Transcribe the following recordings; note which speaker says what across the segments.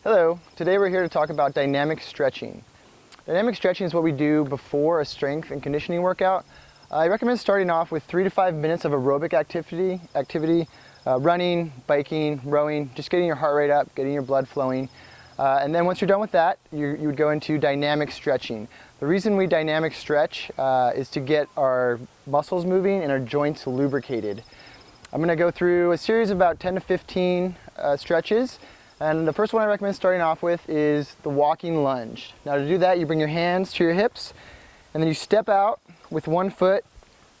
Speaker 1: Hello, today we're here to talk about dynamic stretching. Dynamic stretching is what we do before a strength and conditioning workout. I recommend starting off with 3 to 5 minutes of aerobic activity, running, biking, rowing, just getting your heart rate up, getting your blood flowing. And then once you're done with that, you would go into dynamic stretching. The reason we dynamic stretch is to get our muscles moving and our joints lubricated. I'm going to go through a series of about 10 to 15 stretches. And the first one I recommend starting off with is the walking lunge. Now to do that, you bring your hands to your hips, and then you step out with one foot,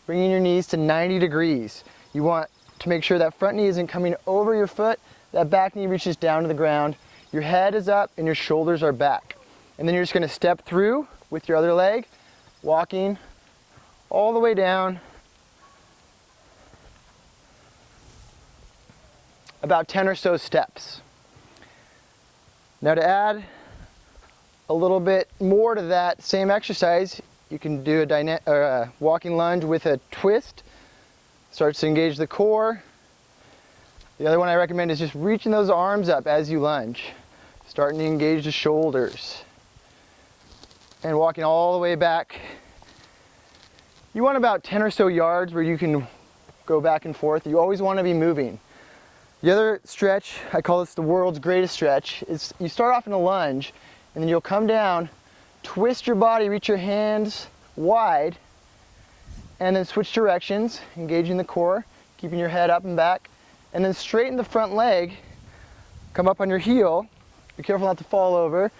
Speaker 1: bringing your knees to 90 degrees. You want to make sure that front knee isn't coming over your foot, that back knee reaches down to the ground, your head is up and your shoulders are back. And then you're just going to step through with your other leg, walking all the way down, about 10 or so steps. Now to add a little bit more to that same exercise, you can do a walking lunge with a twist. Starts to engage the core. The other one I recommend is just reaching those arms up as you lunge. Starting to engage the shoulders. And walking all the way back. You want about 10 or so yards where you can go back and forth. You always want to be moving. The other stretch, I call this the world's greatest stretch, is you start off in a lunge and then you'll come down, twist your body, reach your hands wide, and then switch directions, engaging the core, keeping your head up and back, and then straighten the front leg, come up on your heel, be careful not to fall over,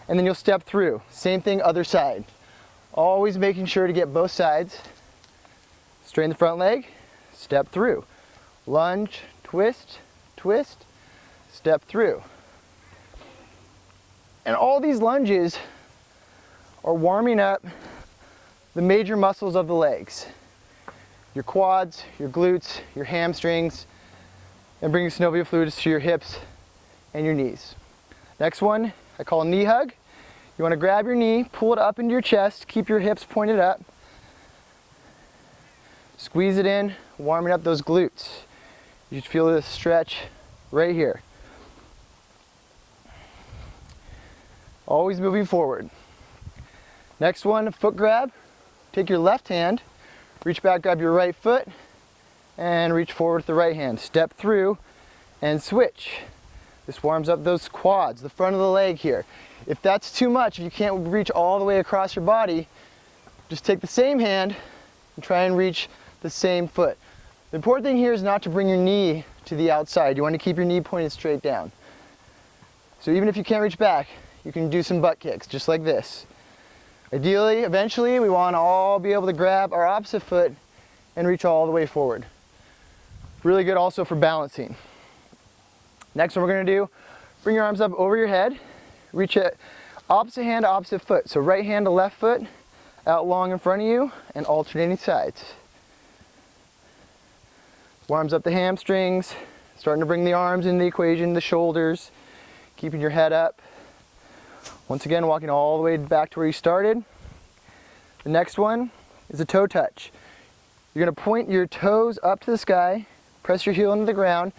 Speaker 1: and then you'll step through. Same thing, other side. Always making sure to get both sides. Straighten the front leg, step through. Lunge, twist, twist, step through. And all these lunges are warming up the major muscles of the legs. Your quads, your glutes, your hamstrings, and bringing synovial fluids to your hips and your knees. Next one, I call a knee hug. You want to grab your knee, pull it up into your chest, keep your hips pointed up. Squeeze it in, warming up those glutes. You should feel this stretch right here. Always moving forward. Next one, foot grab. Take your left hand, reach back, grab your right foot, and reach forward with the right hand. Step through and switch. This warms up those quads, the front of the leg here. If that's too much, if you can't reach all the way across your body, just take the same hand and try and reach the same foot. The important thing here is not to bring your knee to the outside. You want to keep your knee pointed straight down. So even if you can't reach back, you can do some butt kicks, just like this. Ideally, eventually, we want to all be able to grab our opposite foot and reach all the way forward. Really good also for balancing. Next one we're going to do, bring your arms up over your head, reach it opposite hand to opposite foot. So right hand to left foot, out long in front of you, and alternating sides. Warms up the hamstrings, starting to bring the arms into the equation, the shoulders, keeping your head up. Once again, walking all the way back to where you started. The next one is a toe touch. You're going to point your toes up to the sky, press your heel into the ground,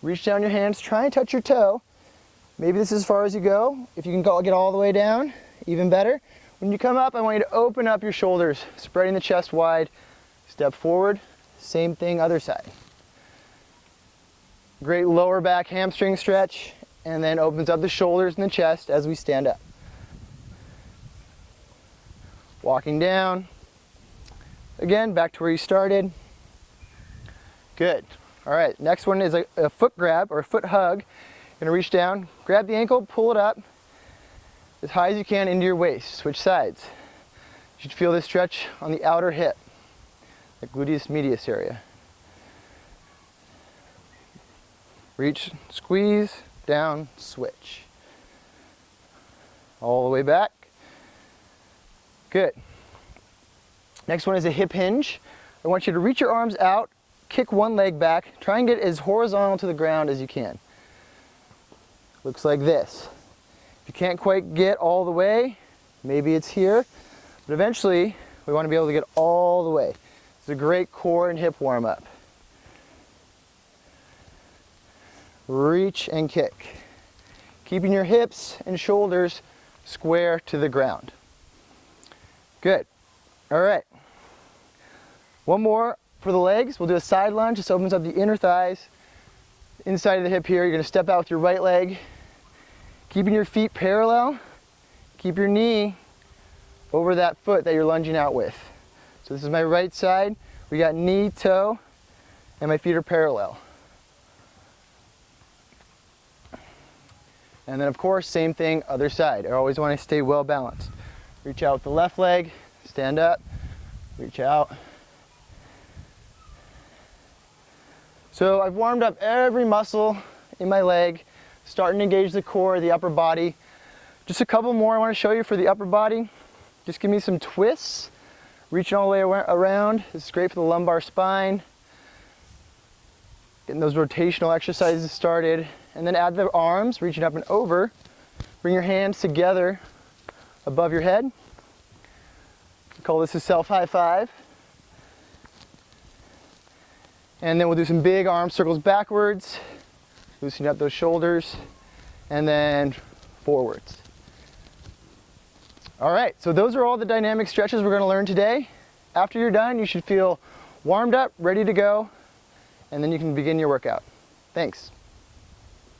Speaker 1: reach down your hands, try and touch your toe. Maybe this is as far as you go. If you can get all the way down, even better. When you come up, I want you to open up your shoulders, spreading the chest wide, step forward. Same thing, other side. Great lower back hamstring stretch, and then opens up the shoulders and the chest as we stand up. Walking down. Again, back to where you started. Good. All right, next one is a foot grab or a foot hug. You're gonna reach down, grab the ankle, pull it up as high as you can into your waist. Switch sides. You should feel this stretch on the outer hip. The gluteus medius area. Reach, squeeze, down, switch. All the way back. Good. Next one is a hip hinge. I want you to reach your arms out, kick one leg back, try and get as horizontal to the ground as you can. Looks like this. If you can't quite get all the way, maybe it's here, but eventually we want to be able to get all the way. It's a great core and hip warm up. Reach and kick. keeping your hips and shoulders square to the ground. Good. All right. One more for the legs. We'll do a side lunge. This opens up the inner thighs, inside of the hip here. You're going to step out with your right leg, keeping your feet parallel. Keep your knee over that foot that you're lunging out with. So this is my right side. We got knee, toe, and my feet are parallel. And then of course, same thing, other side. I always want to stay well balanced. Reach out with the left leg, stand up, reach out. So I've warmed up every muscle in my leg, starting to engage the core, the upper body. Just a couple more I want to show you for the upper body. Just give me some twists, reaching all the way around. This is great for the lumbar spine. Getting those rotational exercises started. And then add the arms, reaching up and over. Bring your hands together above your head. We call this a self high five. And then we'll do some big arm circles backwards, loosening up those shoulders, and then forwards. All right, so those are all the dynamic stretches we're going to learn today. After you're done, you should feel warmed up, ready to go, and then you can begin your workout. Thanks.